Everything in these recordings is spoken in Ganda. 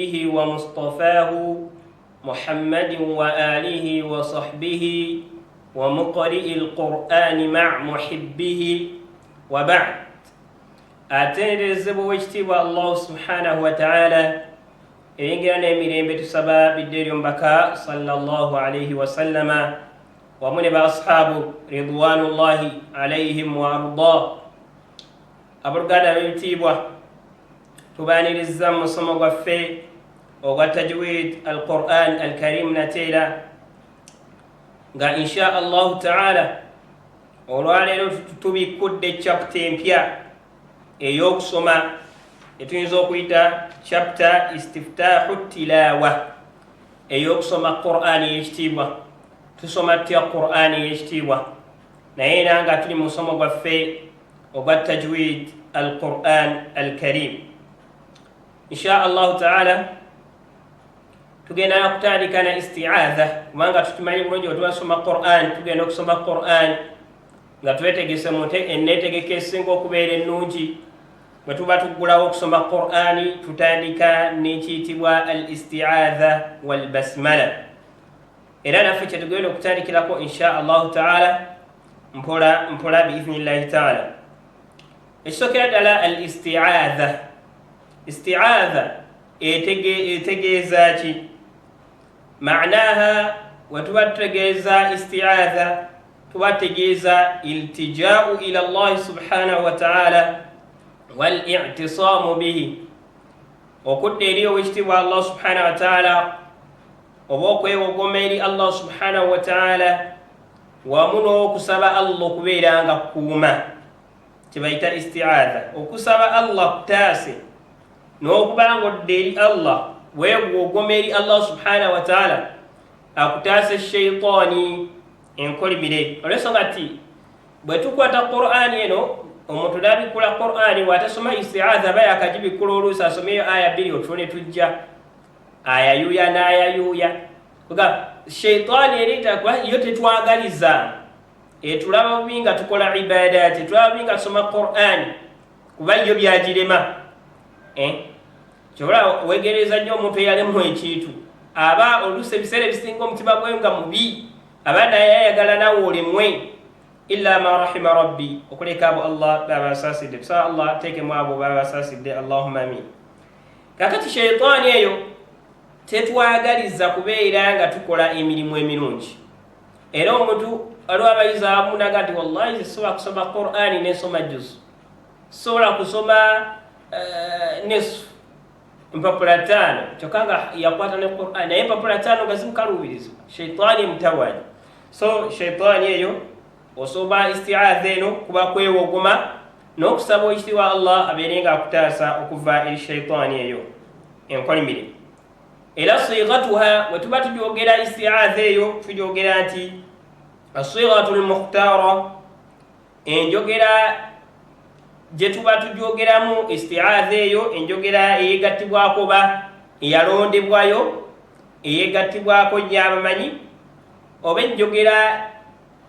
نبيه ومصطفاه محمد وآله وصحبه ومقرئ القرآن مع محبه وبعد. atenderezebwa wekitiibwa Allah subhanahu wa ta'ala eyingira n'emirembe tusaba biddeeri omubaka sallallahu alayhi wa sallama wamu ne baashabu ridwanullahi alayhim wa arda. Abooluganda b'ebitiibwa, tubaaniriza mu musomo gwaffe ogwa tajwid al-Qur'an al-Karim nateera nga insha allahu ta'ala olwaleero tubikkudde chapter empya ey'okusoma etuyinza okuyita chapter istiftahu tilawa ey'okusoma Qur'an ey'ekitiibwa. Tusoma tutya Qur'an ey'ekitiibwa naye era nga tuli mu musomo gwaffe ogwa tajwid al-Qur'an al-Karim. insha allahu ta'ala tugenda kutandika na isti'adha kubanga tukimanyi bulungi bwe tubasoma Qur'an tugenda okusoma Qur'an nga twetegese mu enneetegeka esinga okubeera ennungi. bwe tuba tuggulawo okusoma Qur'ani tutandika n'ekiyitibwa al isti'adha wal basmala, era naffe kyetugenda okutandikirako insha allahu ta'ala mpola mpola biidhnillahi ta'ala. Ekisokera ddala al isti'adha, isti'adha etegeeza ki? Maanaha wetuba tutegeeza isti'adha tuba tutegeeza iltijaa'u ila Allah subhanahu wa ta'ala wal i'tisaamu bihi, okudda eri owekitiibwa Allah subhanahu wa ta'ala oba okwewogoma eri Allah subhanahu wa ta'ala wamu n'okusaba Allah okubeera nga kukuuma, kyebayita isti'adha. Okusaba Allah kutaase n'okuba nga odda eri Allah weewogoma eri Allah subhanahu wa ta'ala akutaase shaytaani enkolimire. Olw'ensonga nti bwe tukwata Qur'ani eno omuntu n'abikula Qur'ani bw'atasoma isti'adha aba yakagibikula oluusi asomeyo aya bbiri otulo ne tujja ayayuuya n'ayayuuya kuga shaytaani eritakuba yo tetwagaliza etulaba bubi nga tukola ibadaati, tulaba bubi nga tusoma Qur'ani kuba yo byagirema. Kyobola wegereza nnyo omuntu eyalemu ekintu aba oluusi ebiseera ebisinga omutima gwe nga mubi aba naye ayagala nawe olemwe illa ma rahima rabbi, okuleka abo Allah baba basaasidde. Tusaba Allah ateekemu abo baba basaasidde, Allahumma amin. Kakati shaytaani eyo tetwagaliza kubeera nga tukola emirimu emirungi, era omuntu aliwo abayizi abamunaga nti wallahi sisobola kusoma Qur'ani nensoma juzu, sisobola kusoma nesu mpapula 5 kyokka nga yakwata ne Qur'ani naye empapula 5 nga zimukaluubirizibwa. Shaytaani mutawaanyi. So shaytaani eyo osoba isti'adha eno kuba kwewogoma n'okusaba ekitiibwa Allah abeere nga akutaasa okuva eri shaytaani eyo enkolimire. Era sighatuha bwe tuba tugyogera isti'adha eyo tugyogera nti as-sighatul mukhtaara, enjogera gye tuba tugyogeramu isti'adha eyo, enjogera eyegattibwako ba eyalondebwayo eyegattibwako nnyo abamanyi, oba enjogera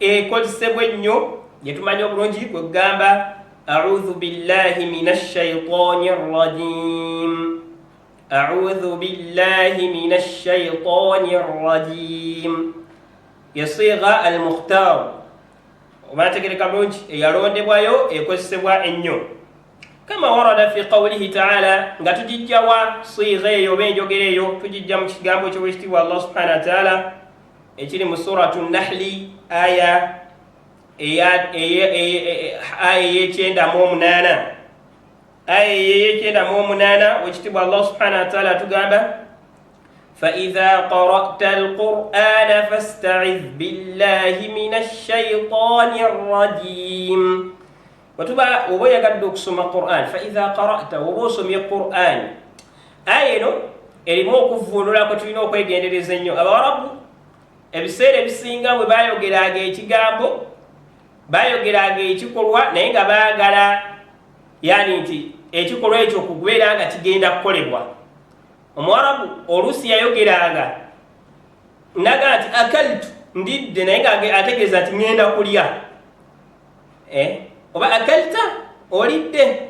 ekozesebwa ennyo gye tumanyi obulungi bwe kugamba a'udhu billahi minash shaytanir rajim, a'udhu billahi minash shaytanir rajim, yasigha al mukhtar oba tegereka bulungi eyalondebwayo ekozesebwa ennyo. Kama warada fi qawlihi ta'ala, nga tugijjawa sigha eyo oba enjogera eyo tugijja mu kigambo ky'owekitiibwa Allah subhanahu wa ta'ala ekiri mu suratu Nahli aya ey'ekyenda mu omunaana wekitiibwa Allah subhanahu wa ta'ala tugamba فإذا قرأت القرآن فاستعذ بالله من الشيطان الرجيم. وتبع وبيقدر كسمة القرآن فإذا قرأت وبوسم القرآن أينو إلموك فولولا كتينو كي جندريزنيو أبا ربو ebiseera ebisinga bwe baayogeraga ekigambo baayogeraga ekikolwa naye nga baagala yani nti ekikolwa ekyo okubeera nga kigenda kukolebwa. Omuwarabu oluusi yayogeranga naga nti akaltu ndidde naye nga ategeeza nti ngenda kulya, oba akalta olidde,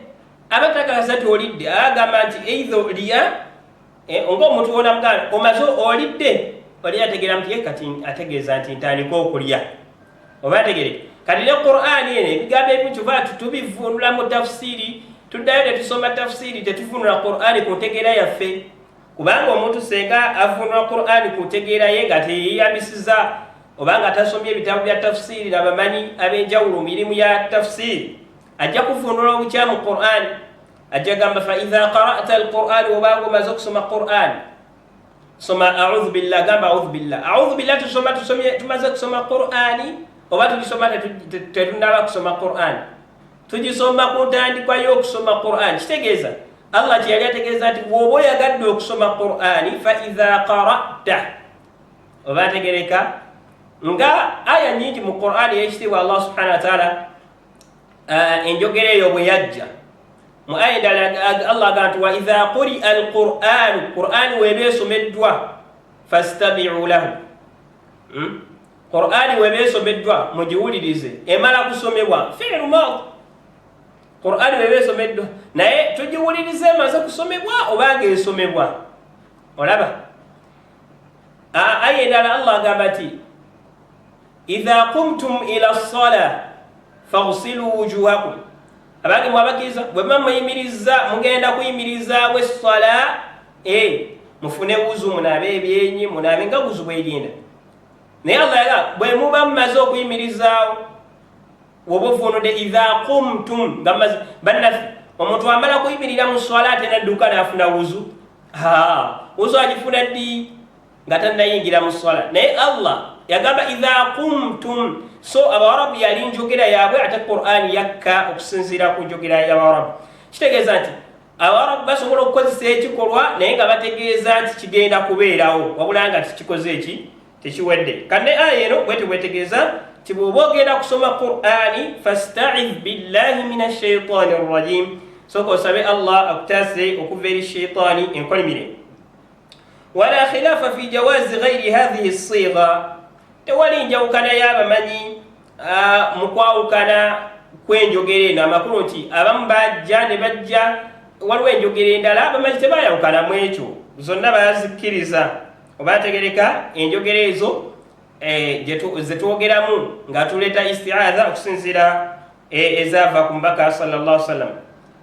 abatakakasa nti olidde agamba nti eitho lya Onga omuntu wona muganda omaze olidde oli ategeera nti kati ategeeza nti ntandika okulya oba ategereke kati ne Qur'ani ene ebigambo ebimu kyova tubivunula mu tafsiri tuddayo ne tusoma tafsiri tetuvunula Qur'ani ku ntegeera yaffe kubanga omuntu senga avunula Qur'ani ku ntegeera ye nga teyeyambisiza oba nga tasomye ebitabo bya tafsiri n'abamanyi ab'enjawulo mu mirimu ya tafsiri ajja kuvunula obukyamu Qur'ani ajja gamba fa idha qara'ta al-Qur'an obanga omaze okusoma Qur'ani soma a'udhu billah gamba a'udhu billah tumaze kusoma Qur'ani oba tugisoma tetunaba kusoma Qur'ani tugisoma ku ntandikwa y'okusoma Qur'ani kitegeeza Allah kyeyali ategeeza nti bw'oba oyagadde okusoma Qur'ani fa idha qara'ta oba ategereka nga aya nyingi mu Qur'ani y'ekitiibwa Allah subhanahu wa ta'ala enjogera eyo bwe yajja mu aya endala Allah agamba nti wa idha quri'a al-Qur'anu Qur'ani weeba esomeddwa fastabi'u lahu Qur'ani weeba esomeddwa mugiwulirize emala kusomebwa fi'lu maadi Qur'ani weeba esomeddwa naye tugiwulirize emaze kusomebwa obanga esomebwa olaba aya endala Allah agamba nti idha qumtum ila as-salah faghsilu wujuhakum abange mwabakiriza bwe muyimiriza mugenda kuyimiriza w'essala mufune wuzu munabe ebyenyi munabe nga wuzu bwegenda naye Allah yaga bwe muba mumaze okuyimirizaawo woba ovunudde idha qumtum bannaffe omuntu amala kuyimirira mu swala ate nadduka n'afuna wuzu wuzu agifuna ddi nga tannayingira mu swala naye Allah yagamba idha qumtum so Abawarabu yali njogera yaabwe ate Qur'ani yakka okusinziira ku njogera y'Abawarabu kitegeeza nti Abawarabu basobola okukozesa ekikolwa naye nga bategeeza nti kigenda kubeerawo wabula nga tikikoze eki tekiwedde kane aya eno bwete bwetegeeza ti bw'oba ogenda kusoma Qur'ani fasta'idh billahi minash shaitani rrajim soka osabe Allah akutaase okuva eri shaitaani enkolimire wala khilafa fi jawaazi ghairi hadhihi as-sigha tewali njawukana y'abamanyi mu kwawukana kw'enjogera eno amakulu nti abamu bajja ne bajja waliwo enjogera endala abamanyi tebayawukanamu ekyo zonna bazikkiriza oba ategereka enjogera ezo zetwogeramu nga tuleeta isti'adha okusinziira ezaava ku mbaka sallallahu alaihi wasallam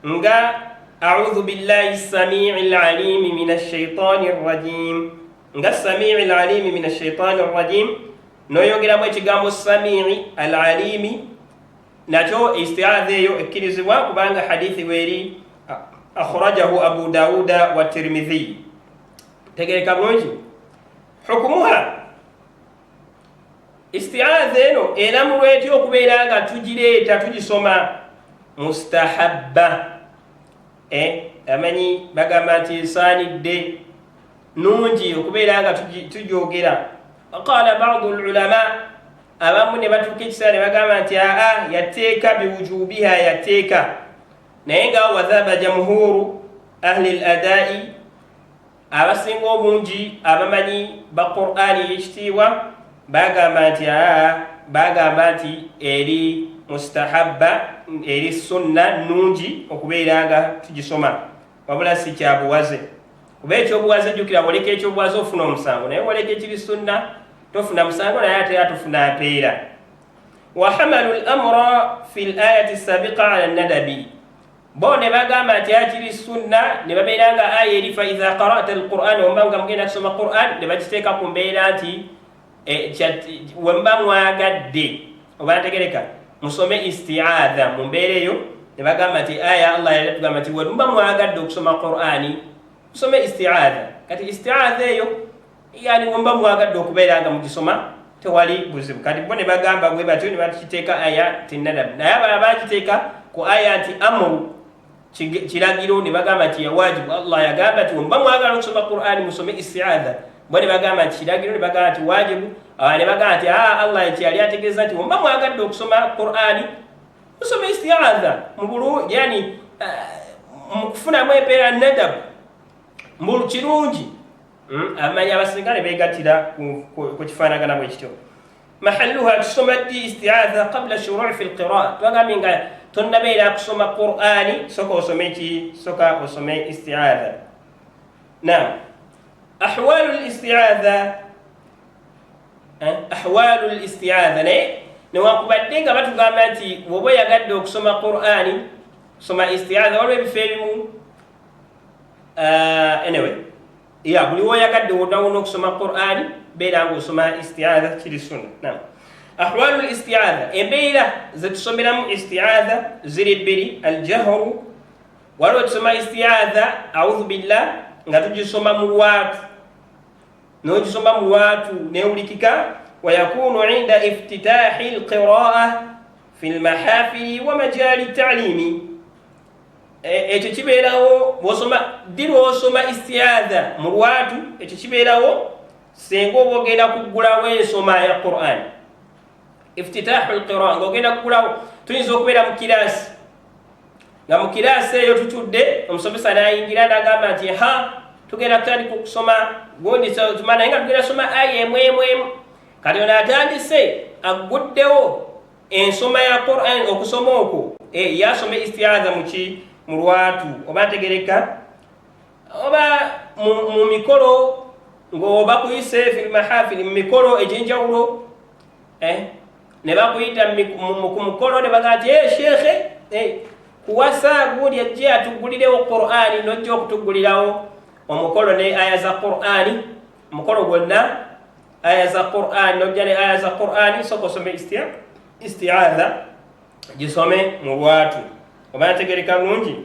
nga a'udhu billahi as-sami'il 'alim minash shaitanir rajim nga as-sami'il 'alim minash shaitanir rajim noyogeramu ekigambo sami'i al-alimi nakyo isti'adha eyo ekkirizibwa kubanga hadithi weri akhrajahu Abu Dawuda wa Tirmidhi tegereka bulungi hukumuha isti'adha eno eramu lwetyo okubeera nga tugireeta tugisoma mustahabba amanyi bagamba nti esaanidde nungi okubeera nga tugyogera qala ba'du al-ulama abamu ne batuuka ekiseera ne bagamba nti yateeka biwujubiha yateeka naye nga wadhaba jamhuru ahli al-adai abasinga obungi abamanyi ba Qur'ani y'ekitiibwa bagamba nti eri mustahabba eri sunna nungi okubeera nga tugisoma wabula si kyabuwaze kuba ekyobuwaze jjukira oleka ekyobuwaze ofuna omusango naye oleka ekiri sunna tofuna musango naye ate atufuna apeera wa hamalu al-amra fi al-ayati as-sabiqa ala an-nadabi bo ne bagamba nti akiri sunna ne babeera nga aya eri fa idha qara'ta al-Qur'ana wemba nga mugenda kusoma Qur'an ne bagiteeka ku mbeera nti wemba mwagadde oba ntegereka musome isti'adha mu mbeera eyo ne bagamba nti aya Allah yatugamba nti wemba mwagadde okusoma Qur'ani musome isti'adha kati isti'adha eyo yani wemba mwagadde okubeera nga mugisoma tewali buzibu kati bo ne bagamba bwe batyo ne bakiteeka aya tinadab naye abala bagiteeka ku aya nti amru kiragiro ne bagamba nti ya wajibu Allah yagamba nti wemba mwagala okusoma Qur'ani musome isti'adha bo ne bagamba nti kiragiro ne bagamba nti wajibu ne bagamba nti Allah yali ategeeza nti wemba mwagadde okusoma Qur'ani musome isti'adha mubulu yani mukufunamu empeera nadab mbulu kirungi amanyi abasinga ne beegattira ku kifaanagana bwe kityo mahalluha tusoma ddi isti'adha qabla shuru'i fi al-qira'a twagambye nga tonnabeera kusoma Qur'ani soka osome ki soka osome isti'adha naam ahwalul isti'adha ahwalul isti'adha newakubadde nga batugamba nti woba oyagadde okusoma Qur'ani soma isti'adha waliwo ebifo ebimu anyway buli woyagadde wonawona okusoma Qur'ani beera nga osoma isti'adha kiri sunna. ahwalul isti'adha embeera zetusomeramu isti'adha ziri bbiri. aljahru waliwo tusoma isti'adha a'udhu billah nga tugisoma mu lwatu n'ogisoma mu lwatu newulikika. ويكون عند افتتاح القراءة في المحافل ومجال التعليم. ekyo kibeerawo bw'osoma diri osoma isti'adha mu lwatu, ekyo kibeerawo senga oba ogenda kuggulawo ensoma ya Qur'an. iftitahu alqiraa ng'ogenda kuggulawo, tuyinza okubeera mu kiraasi nga mu kiraasi eyo tutudde, omusomesa n'ayingira n'agamba nti tugenda kutandika okusoma gundi naye nga tugenda kusoma aya emu kati ono atandise agguddewo ensoma ya Qur'an okusoma okwo yasome isti'adha mu lwatu oba ntegereka oba mu mikolo ng'oba kuyise fil mahafili mu mikolo egy'enjawulo ne bakuyita ku mukolo ne bagaa nti shekhe kuwasa gundi ajje atuggulirewo Qur'ani n'ojja okutuggulirawo omukolo ne aya za Qur'ani omukolo gwonna aya za Qur'an n'ojja ne aya za Qur'ani soka osome isti'adha gisome mu lwatu oba ntegereka bulungi.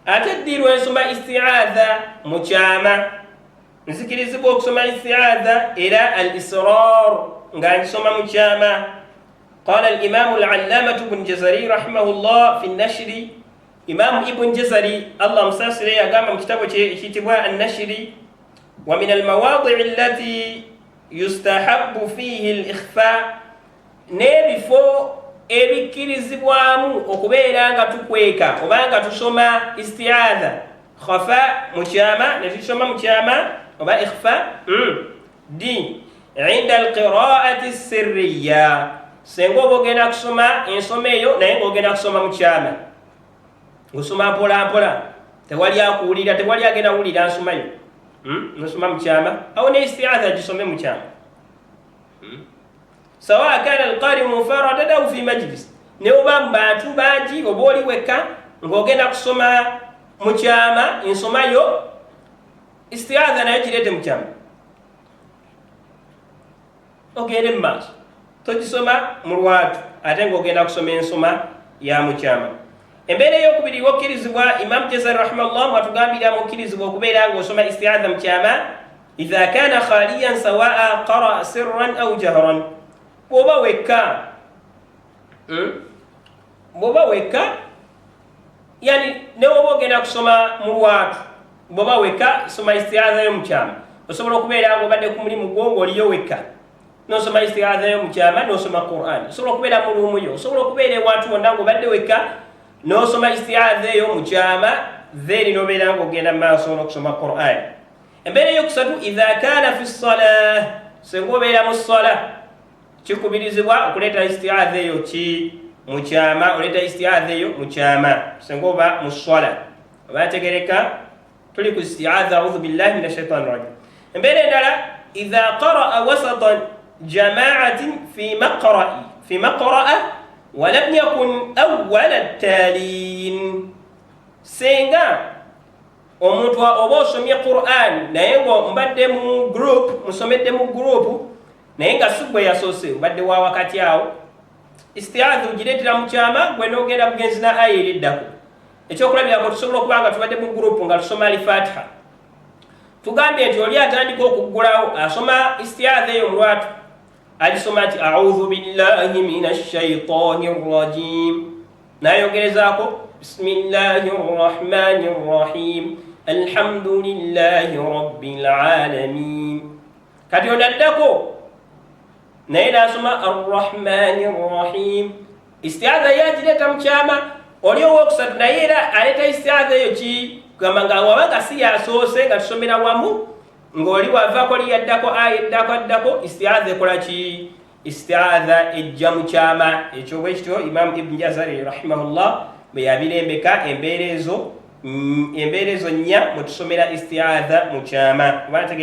ate ddi lwensoma isti'adha mu kyama nzikirizibwa okusoma isti'adha era al-israr nga ngisoma mu kyama. قال الإمام العلامة ابن جزري رحمه الله في النشر إمام ابن جزري الله مساسري أقام كتابه كتابه النشر ومن المواضع التي يستحب فيه الإخفاء نبفو ebikirizibwamu okubeera nga tukweka oba nga tusoma isti'adha khafa mukyama ne tusoma mukyama oba ikhfa di inda alqira'ati sirriya senga oba ogenda kusoma ensoma eyo naye ng'ogenda kusoma mukyama ng'osoma mpola mpola tewali akuwulira tewali agenda wulira nsomayo nosoma mukyama awo ne isti'adha gisome mukyama sawa kana alqari mufaradan aw fi majlis ne oba mu bantu bangi oba oli wekka ng'ogenda kusoma mukyama ensomayo isti'adha nayo gireete mukyama ogende mu maaso togisoma mu lwatu ate ng'ogenda kusoma ensoma ya mukyama. embeera ey'okubiri wokkirizibwa Imam Jazari rahimahullah atugambira mukkirizibwa okubeera ng'osoma isti'adha mukyama idha kana khaliyan sawaa qara sirran aw jahran bw'oba wekka yani ne woba ogenda kusoma mu lwatu bw'oba wekka soma isti'adha yo mukyama. osobola okubeera ng'obadde ku mulimu gwo ng'oliyo wekka nosoma isti'adha yo mukyama nosoma Qur'an. osobola okubeera mu luumu yo, osobola okubeera ewantu wonna ng'obadde wekka nosoma isti'adha eyo mukyama then nobeera ng'ogenda mu maaso n'okusoma Qur'an. embeera ey'okusatu idha kana fi ssalah senga obeera mu ssala kikubirizibwa okuleeta isti'adha eyo mukyama oleeta isti'adha eyo mukyama senga oba mu ssala oba ntegereka tuli ku isti'adha a'udhu billahi minash shaitani rajim. embeera endala idha qara'a wasatan jama'atin fi maqra'a walam yakun awwala at-talin senga omuntu oba osomye Qur'an naye ng'ombadde mu group musomedde mu group naye nga si gwe yasoose obadde wa wakati awo isti'adha ogireetera mukyama gwe n'ogenda bugenzi na aya eriddako. ekyokulabirako tusobola okuba nga tubadde mu group nga tusoma al-Fatiha tugambye nti oli atandika okuggulawo asoma isti'adha eyo mu lwatu agisoma nti a'udhu billahi minash shaitani rrajim nayogerezaako bismillahir rahmanir rahim alhamdulillahi rabbil alamin kati onaddako naye nasoma arrahmanir rahim isti'adha yagireeta mukyama oli owokusatu naye era aleeta isti'adha eyo kugamba nga wabanga si yasoose nga tusomera wamu ng'oli wavaako liyaddako aya addako isti'adha ekola ki isti'adha ejja mukyama. ekyo bwe kityo Imam Ibn Jazari rahimahullah bwe yabirembeka embeera ezo embeera ezo nnya mwe tusomera isti'adha mu kyama.